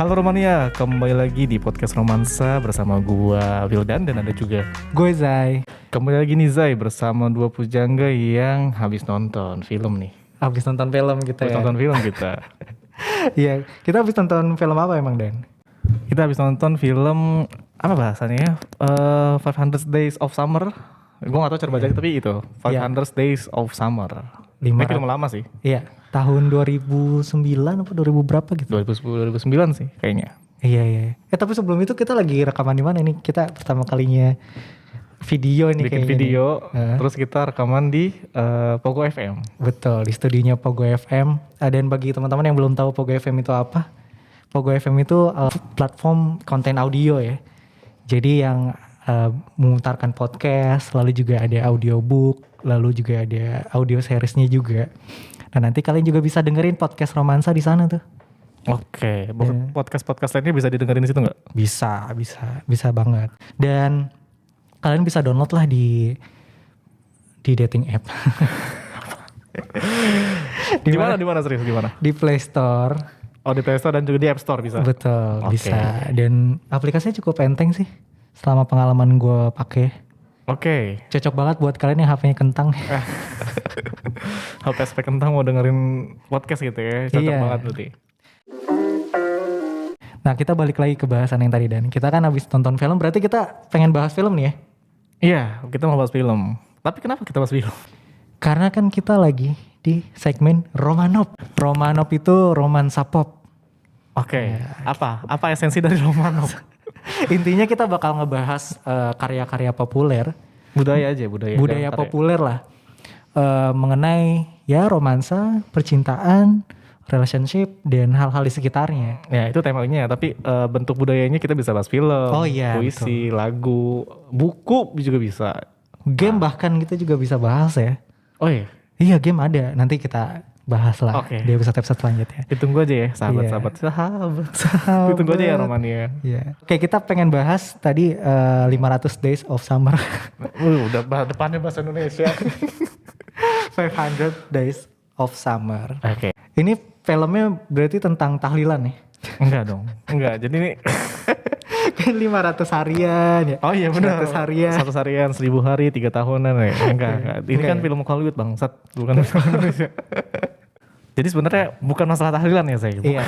Halo Romania, kembali lagi di podcast Romansa bersama gua Wildan dan ada juga Gue Zai. kembali lagi nih Zai bersama dua pujangga yang habis nonton film nih. Habis nonton film gitu Habis ya. nonton film kita. Iya, kita habis nonton film apa emang Dan? Kita habis nonton film apa bahasanya ya? 500 Days of Summer. Gua gak tau cara bacanya tapi itu 500 Days of Summer. Ini film lama sih. Iya, tahun 2009 apa 2000 berapa gitu? 2010 2009 sih kayaknya. Iya. Tapi sebelum itu kita lagi rekaman di mana ini? Kita pertama kalinya video ini Bikin kayaknya video, nih. terus kita rekaman di Pogo FM. Betul, di studionya Pogo FM. Dan bagi teman-teman yang belum tahu Pogo FM itu apa, Pogo FM itu platform konten audio ya. Jadi yang memutarkan podcast, lalu juga ada audiobook, lalu juga ada audio seriesnya juga. Dan nanti kalian juga bisa dengerin podcast Romansa di sana tuh. Oke, podcast lainnya bisa didengerin di situ nggak? Bisa banget. Dan kalian bisa download lah di dating app. Di mana serius di mana? Di Play Store. Oh, di Play Store dan juga di App Store bisa. Betul, Oke. bisa. Dan aplikasinya cukup enteng sih. Selama pengalaman gue pakai, Oke. cocok banget buat kalian yang HP-nya kentang. HP spek kentang mau dengerin podcast gitu ya, cocok Iya. banget berarti. Nah, kita balik lagi ke bahasan yang tadi Dan. Kita kan habis nonton film, berarti kita pengen bahas film nih ya. Iya, kita mau bahas film. Tapi kenapa kita bahas film? Karena kan kita lagi di segmen Romanop. Romanop itu romansa pop. Oke, apa esensi dari Romanov? Intinya kita bakal ngebahas karya-karya populer, Budaya aja, budaya budaya karya. populer lah. Mengenai ya romansa, percintaan, relationship, dan hal-hal di sekitarnya. Ya, itu temanya, tapi bentuk budayanya kita bisa bahas film, Oh iya, puisi, lagu, buku juga bisa. Game bahkan kita juga bisa bahas ya. Oh iya, Iya, game ada. Nanti kita bahas lah Oke. di episode selanjutnya. ditunggu aja ya, sahabat-sahabat. Sahabat. Ditunggu aja ya Romania. Iya. Oke, kita pengen bahas tadi 500 Days of Summer. Udah depannya bahasa Indonesia. 500 Days of Summer. Oke. Ini filmnya berarti tentang tahlilan ya? Enggak dong. Enggak. Jadi ini Kan 500 harian ya. oh iya benar. 100 harian. 100 harian, 1000 hari, 3 tahunan ya. Enggak. Ini kan film Hollywood bangsat, bukan film Indonesia. Jadi sebenarnya bukan masalah tahlilan ya saya. Iya.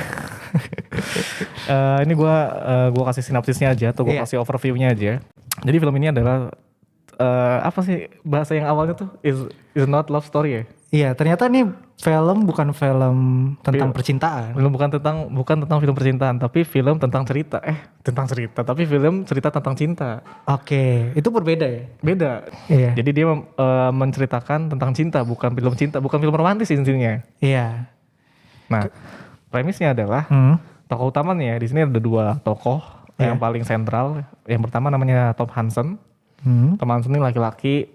Ini gua kasih sinopsisnya aja atau gua Iya. kasih overviewnya aja. Jadi film ini adalah apa sih bahasa yang awalnya tuh is not love story ya. Iya, ternyata nih film bukan film tentang Iya. percintaan. Film bukan tentang film percintaan, tapi film tentang cerita. Tapi film cerita tentang cinta. Oke, itu berbeda ya? Beda. Iya. Jadi dia menceritakan tentang cinta, bukan film romantis intinya. Iya. Nah, premisnya adalah tokoh utamanya di sini ada dua tokoh yang paling sentral. Yang pertama namanya Tom Hansen. Tom Hansen ini laki-laki,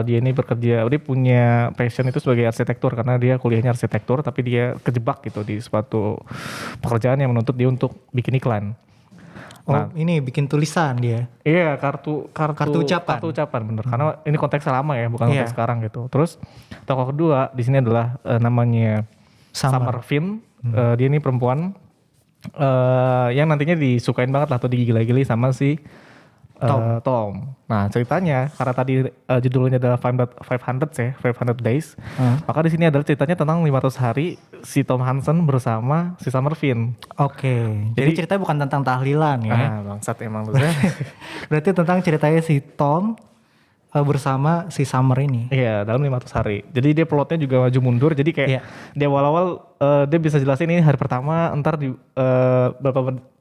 dia ini bekerja, dia punya passion itu sebagai arsitektur karena dia kuliahnya arsitektur, tapi dia kejebak gitu di suatu pekerjaan yang menuntut dia untuk bikin iklan. Oh, ini bikin tulisan dia. Iya, kartu ucapan bener. Karena ini konteksnya lama ya, bukan konteks sekarang gitu. Terus tokoh kedua di sini adalah namanya Summer Finn. Dia ini perempuan yang nantinya disukain banget lah atau digila-gili sama si Tom. Nah, ceritanya karena tadi judulnya adalah 500 Days. Maka di sini adalah ceritanya tentang 500 hari si Tom Hansen bersama si Summer Finn. Oke. Jadi ceritanya bukan tentang tahlilan ya. Bangsat emang lu. Berarti tentang ceritanya si Tom bersama si Summer ini. Iya, dalam 500 hari. Jadi dia plotnya juga maju mundur. Jadi kayak di awal-awal dia bisa jelasin ini hari pertama, ntar di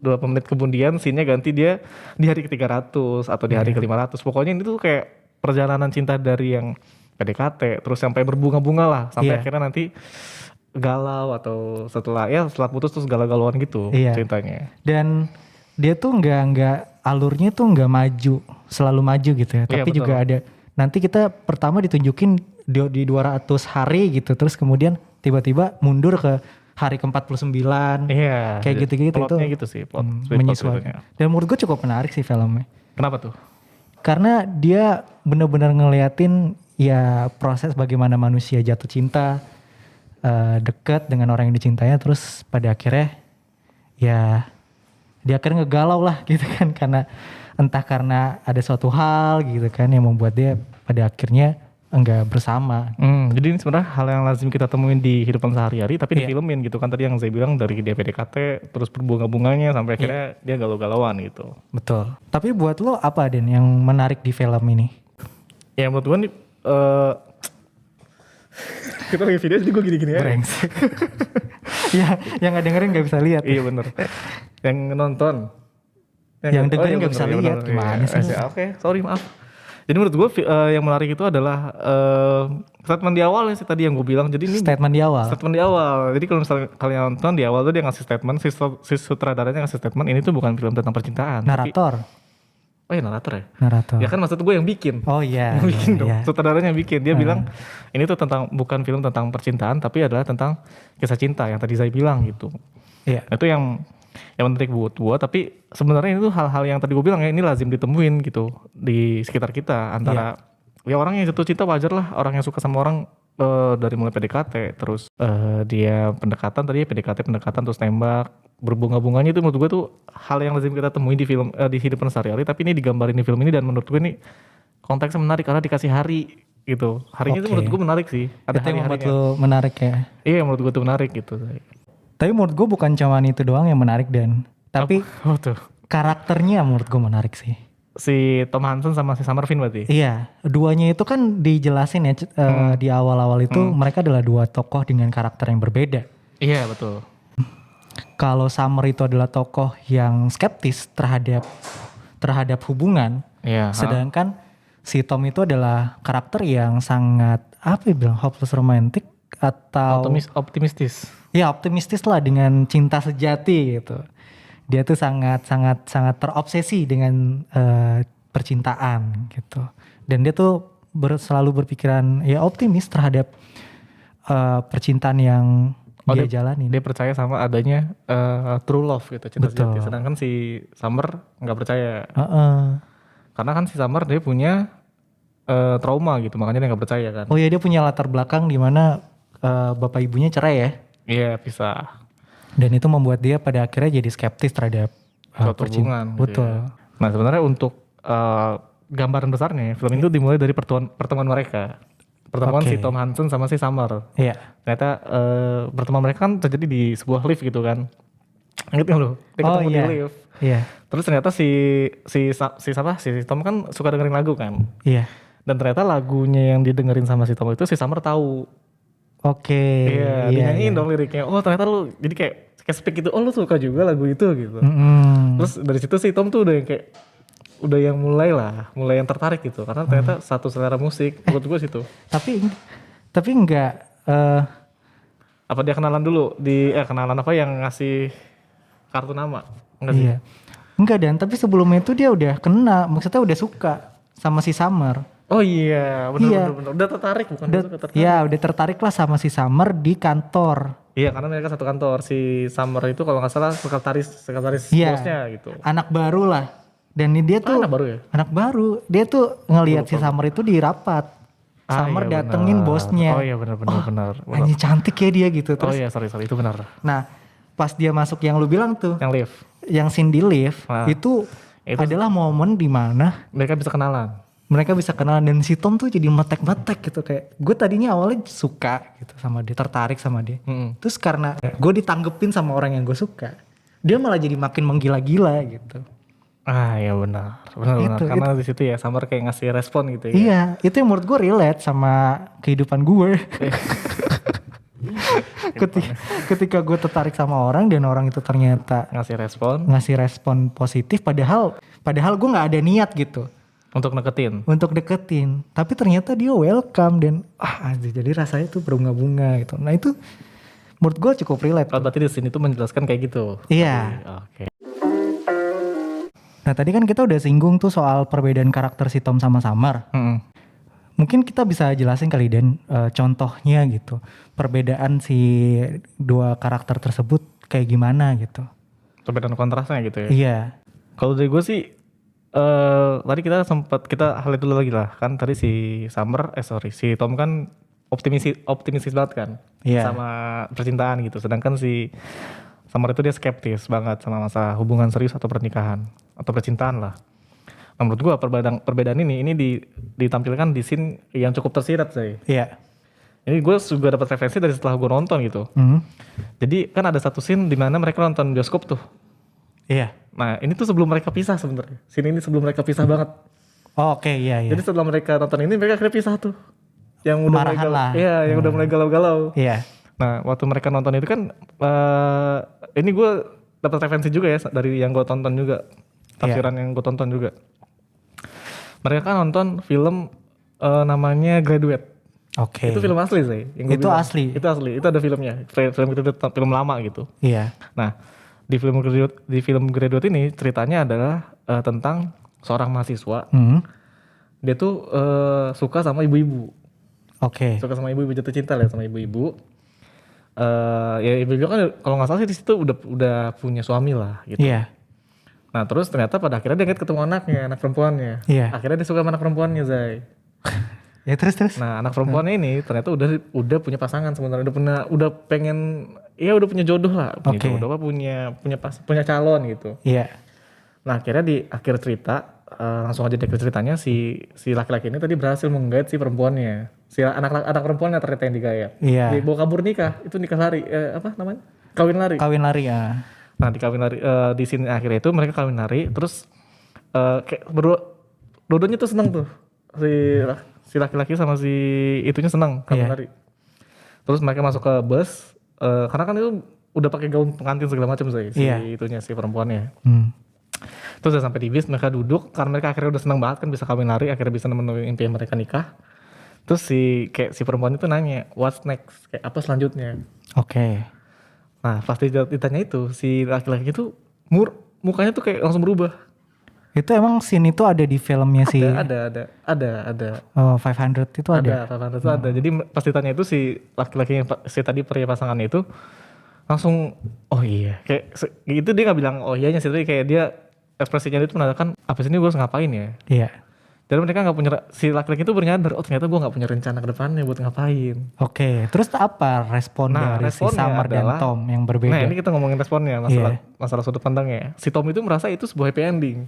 berapa menit kemudian scene-nya ganti dia di hari ke-300 atau di hari ke-500. Pokoknya ini tuh kayak perjalanan cinta dari yang PDKT terus sampai berbunga-bunga lah sampai akhirnya nanti galau atau setelah putus terus galau-galauan gitu ceritanya. Dan dia tuh nggak alurnya tuh nggak selalu maju gitu ya. Tapi juga ada nanti kita pertama ditunjukin di 200 hari gitu, terus kemudian tiba-tiba mundur ke hari ke-49. Iya. Kayak gitu-gitu itu gitu sih plot. menyesuaikan. Dan menurut gue cukup menarik sih filmnya. Kenapa tuh? Karena dia benar-benar ngeliatin ya proses bagaimana manusia jatuh cinta, dekat dengan orang yang dicintainya, terus pada akhirnya ya dia akhirnya ngegalau lah gitu kan, karena entah karena ada suatu hal gitu kan yang membuat dia pada akhirnya enggak bersama. Jadi ini sebenarnya hal yang lazim kita temuin di kehidupan sehari-hari tapi difilmin gitu kan, tadi yang saya bilang dari dia PDKT terus berbunga-bunganya sampai akhirnya dia galau-galauan gitu. Betul. Tapi buat lo apa Den yang menarik di film ini? Ya menurut gue nih kita lagi video jadi gue gini-gini aja. Brengsek. Ya, yang nggak dengerin nggak bisa lihat. Iya bener. Yang nonton. Yang dengerin nggak bisa lihat, gimana sih? Oke, sorry maaf. Jadi menurut gue yang menarik itu adalah statement di awal sih tadi yang gue bilang. Jadi ini Statement di awal. Statement di awal. Jadi kalau misalnya kalian nonton di awal tuh dia ngasih statement, si sutradaranya ngasih statement ini tuh bukan film tentang percintaan. Narator. Oh iya narator ya? Narator. Ya kan maksud gue yang bikin. Oh iya. Yang bikin dong. Iya. Sutradaranya yang bikin. Dia bilang ini tuh bukan film tentang percintaan tapi adalah tentang kisah cinta yang tadi saya bilang gitu. Iya. Itu yang menarik buat gue, tapi sebenarnya itu hal-hal yang tadi gue bilang ya ini lazim ditemuin gitu di sekitar kita antara ya orang yang jatuh cinta wajar lah, orang yang suka sama orang dari mulai PDKT terus dia pendekatan terus tembak berbunga-bunganya, itu menurut gue tuh hal yang lazim kita temui di film di kehidupan sehari-hari, tapi ini digambarin di film ini dan menurut gue ini konteksnya menarik karena dikasih hari gitu. Harinya itu menurut gue menarik sih. Ada itu yang membuat hari-harinya. lo menarik ya. Iya menurut gue tuh menarik gitu. Tapi menurut gue bukan cuma itu doang yang menarik Dan. Tapi tuh. karakternya menurut gue menarik sih. Si Tom Hansen sama si Summer Finn berarti? Iya, duanya itu kan dijelasin ya di awal-awal itu mereka adalah dua tokoh dengan karakter yang berbeda. Iya betul. Kalau Summer itu adalah tokoh yang skeptis terhadap hubungan, sedangkan si Tom itu adalah karakter yang sangat hopeless romantic atau optimistis. Ya optimistis lah dengan cinta sejati gitu. Dia tuh sangat terobsesi dengan percintaan gitu. Dan dia tuh selalu berpikiran ya optimis terhadap percintaan yang dia jalanin. Dia percaya sama adanya true love gitu, cinta sejati. Sedangkan si Summer nggak percaya. Karena kan si Summer dia punya trauma gitu, makanya dia nggak percaya kan. Oh iya, dia punya latar belakang di mana bapak ibunya cerai ya. Iya pisah. Dan itu membuat dia pada akhirnya jadi skeptis terhadap hubungan. Betul. Gitu ya. Nah sebenarnya untuk gambaran besarnya film itu dimulai dari pertemuan mereka. Pertemuan si Tom Hansen sama si Summer. Iya. Ternyata pertemuan mereka kan terjadi di sebuah lift gitu kan. Ingat gak lu? Dia ketemu di lift. Iya. Terus ternyata si Tom kan suka dengerin lagu kan. Iya. Dan ternyata lagunya yang didengerin sama si Tom itu si Summer tahu. Iya, dinyanyiin dong liriknya. Oh ternyata lu jadi kayak speak gitu. Oh lu suka juga lagu itu gitu. Terus dari situ si Tom tuh udah yang mulai yang tertarik gitu. Karena ternyata satu selera musik menurut gue situ. Tapi enggak. Apa dia kenalan dulu kenalan apa yang ngasih kartu nama? Enggak sih? Iya. Enggak Dan, tapi sebelumnya itu dia udah kena, maksudnya udah suka sama si Summer. Oh iya, benar. Udah tertarik bukan? Udah tertarik lah sama si Summer di kantor. Iya, karena mereka satu kantor. Si Summer itu kalau nggak salah sekretaris bosnya gitu. Anak baru lah. Dan dia tuh anak baru ya? Anak baru. Dia tuh ngelihat si Summer itu di rapat. Summer datengin bosnya. Oh iya benar. Anjing cantik ya dia gitu. Terus, oh iya sorry itu benar. Nah pas dia masuk yang lu bilang tuh. Yang lift. Yang scene di lift. Itu adalah momen dimana mereka bisa kenalan. Dan si Tom tuh jadi metek-metek gitu. Kayak gue tadinya awalnya suka gitu sama dia. Tertarik sama dia. Terus karena gue ditanggepin sama orang yang gue suka. Dia malah jadi makin menggila-gila gitu. Ah ya benar. Karena di situ ya Summer kayak ngasih respon gitu ya. Iya, itu yang menurut gue relate sama kehidupan gue. ketika gue tertarik sama orang dan orang itu ternyata ngasih respon positif, padahal gue nggak ada niat gitu untuk deketin. Tapi ternyata dia welcome dan jadi rasanya tuh berbunga-bunga gitu. Nah itu menurut gue cukup relate. Berarti di sini tuh menjelaskan kayak gitu. Iya. Oke. Nah tadi kan kita udah singgung tuh soal perbedaan karakter si Tom sama Summer. Mungkin kita bisa jelasin kali Dan contohnya gitu. Perbedaan si dua karakter tersebut kayak gimana gitu. Perbedaan kontrasnya gitu ya. Iya. Kalau dari gue sih tadi kita hal itu dulu lagi lah. Kan tadi si Tom kan optimis banget kan. Iya. Sama percintaan gitu. Sedangkan si Summer itu dia skeptis banget sama masa hubungan serius atau pernikahan atau percintaan lah. Nah, menurut gue perbedaan ini ditampilkan di scene yang cukup tersirat sih. Iya. Ini gue juga dapat referensi dari setelah gue nonton gitu. Jadi kan ada satu scene di mana mereka nonton bioskop tuh. Iya. Nah ini tuh sebelum mereka pisah sebenarnya. Scene ini sebelum mereka pisah banget. Oh, oke, iya. Jadi setelah mereka nonton ini mereka akhirnya pisah tuh. Yang udah mulai galau. lah. Iya, yang udah mulai galau-galau. Iya. Nah waktu mereka nonton itu kan ini gue dapat referensi juga ya dari yang gue tonton juga. Tafsiran yang gue tonton juga. Mereka kan nonton film namanya Graduate. Oke. Itu film asli sih. Itu asli. Itu asli. Itu ada filmnya. Film itu film lama gitu. Iya. Nah di film Graduate ini ceritanya adalah tentang seorang mahasiswa. Dia tuh suka sama ibu-ibu. Oke. Suka sama ibu-ibu, jatuh cinta lah sama ibu-ibu. Ya ibu-ibu kan kalau nggak salah sih di situ udah punya suami lah gitu. Iya. Nah terus ternyata pada akhirnya dia ketemu anaknya, anak perempuannya. Iya. Akhirnya dia suka sama anak perempuannya, Zai. Ya terus. Nah anak perempuannya ini ternyata udah punya pasangan sebenarnya, udah punya jodoh lah, punya calon gitu. Iya. Nah akhirnya di akhir cerita langsung aja di akhir ceritanya si laki-laki ini tadi berhasil menggait si perempuannya, si anak perempuannya ternyata yang digayat. Iya. Dibawa kabur nikah, itu nikah lari, apa namanya? Kawin lari. Kawin lari ya. Nah di kawin lari di sini akhirnya itu mereka kawin lari, terus kayak dua-duanya tuh seneng tuh si laki-laki sama si itunya seneng kawin lari. Terus mereka masuk ke bus karena kan itu udah pakai gaun pengantin segala macam si itunya si perempuannya. Terus udah sampai di bis mereka duduk karena mereka akhirnya udah seneng banget kan bisa kawin lari, akhirnya bisa memenuhi impian mereka nikah. Terus si perempuan itu nanya what's next, kayak apa selanjutnya. Oke. Nah pasti ditanya itu si laki-laki itu mukanya tuh kayak langsung berubah. Itu emang scene itu ada di filmnya sih? Ada. Oh 500 itu ada? Ada 500 itu ada. Jadi pas ditanya itu si laki-laki yang si tadi pria pasangannya itu langsung oh iya. Kayak itu dia gak bilang oh iyanya sih, tapi kayak dia ekspresinya itu menandakan apa sih ini gue harus ngapain ya. Iya. Jadi mereka gak punya, si laki-laki itu bernyadar oh ternyata gue gak punya rencana ke depannya buat ngapain. Oke, terus apa respon dari si Summer dan Tom yang berbeda? Nah ini kita ngomongin responnya, masalah sudut pandangnya. Si Tom itu merasa itu sebuah happy ending.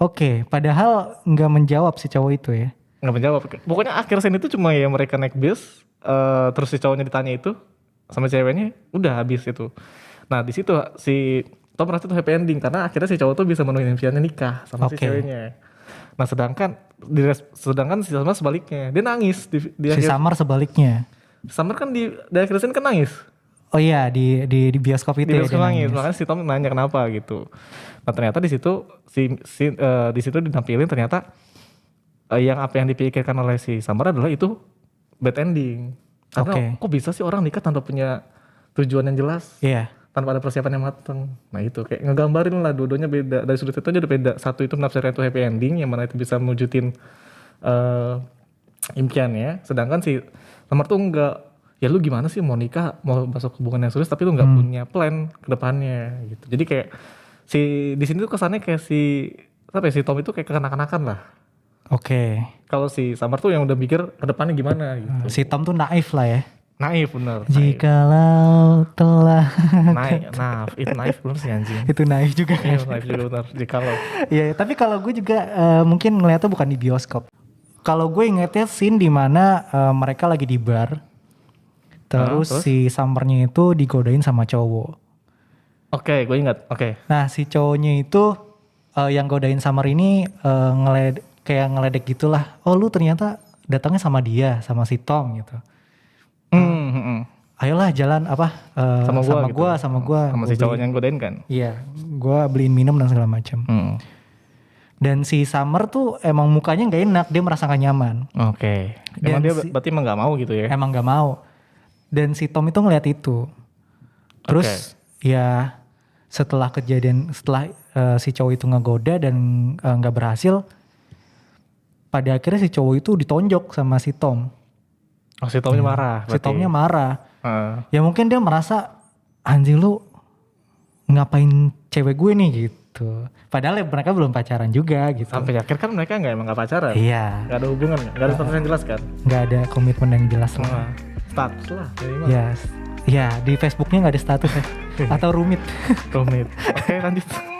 Oke, padahal gak menjawab si cowok itu ya? Gak menjawab, pokoknya akhir scene itu cuma ya mereka naik bis, terus si cowoknya ditanya itu sama ceweknya, udah habis itu. Nah di situ si Tom merasa itu happy ending karena akhirnya si cowok tuh bisa menuhin impiannya nikah sama si ceweknya. Nah sedangkan si Summer sebaliknya, dia nangis di si Summer sebaliknya. Summer kan di akhir scene kan nangis. Oh iya di bioskop itu di bioskop nangis. Makanya si Tom nanya kenapa gitu. Nah ternyata di situ di situ ditampilin ternyata yang apa yang dipikirkan oleh si Summer adalah itu bad ending. Karena kok bisa sih orang nikah tanpa punya tujuan yang jelas? Iya. Tanpa ada persiapan yang matang. Nah itu kayak ngegambarin lah dua-duanya beda. Dari sudut itu aja udah beda. Satu itu menafsirkan itu happy ending yang mana itu bisa mewujudin impiannya. Sedangkan si Summer tuh enggak. Ya lu gimana sih mau nikah, mau masuk hubungan yang serius tapi lu enggak punya plan ke depannya gitu. Jadi kayak di sini tuh kesannya kayak si Tom itu kayak kekanak-kanakan lah. Oke. Kalau si Summer tuh yang udah mikir ke depannya gimana gitu. Si Tom tuh naif lah ya. Naif bener. Jikalau telah itu naif bener sih anjing. Itu naif juga kan. Iya naif juga bener. Jikalau. Iya tapi kalau gue juga mungkin ngeliatnya bukan di bioskop. Kalau gue ingetnya scene dimana mereka lagi di bar. Terus si Summernya itu digodain sama cowok. Oke, gue ingat. Oke. Nah si cowoknya itu yang godain Summer ini ngeledek gitulah. Oh lu ternyata datangnya sama dia, sama si Tom gitu. Ayolah jalan sama gue sama si cowok yang godain kan. Iya, gue beliin minum dan segala macam. Dan si Summer tuh emang mukanya nggak enak, dia merasa nggak nyaman. Oke. Emang dia berarti emang nggak mau gitu ya? Emang nggak mau. Dan si Tom itu ngeliat itu. Terus ya setelah si cowok itu ngegoda dan nggak berhasil, pada akhirnya si cowok itu ditonjok sama si Tom. Oh si Tomnya marah. Si Tomnya marah. Ya mungkin dia merasa anjing lu ngapain cewek gue nih gitu. Padahal mereka belum pacaran juga gitu. Sampai akhir kan mereka emang gak pacaran. Iya. Gak ada hubungan, gak ada status yang jelas kan. Gak ada komitmen yang jelas lah. Status lah. Ya Iya, di Facebooknya nggak ada status ya. Atau rumit. Rumit. Oke, lanjut.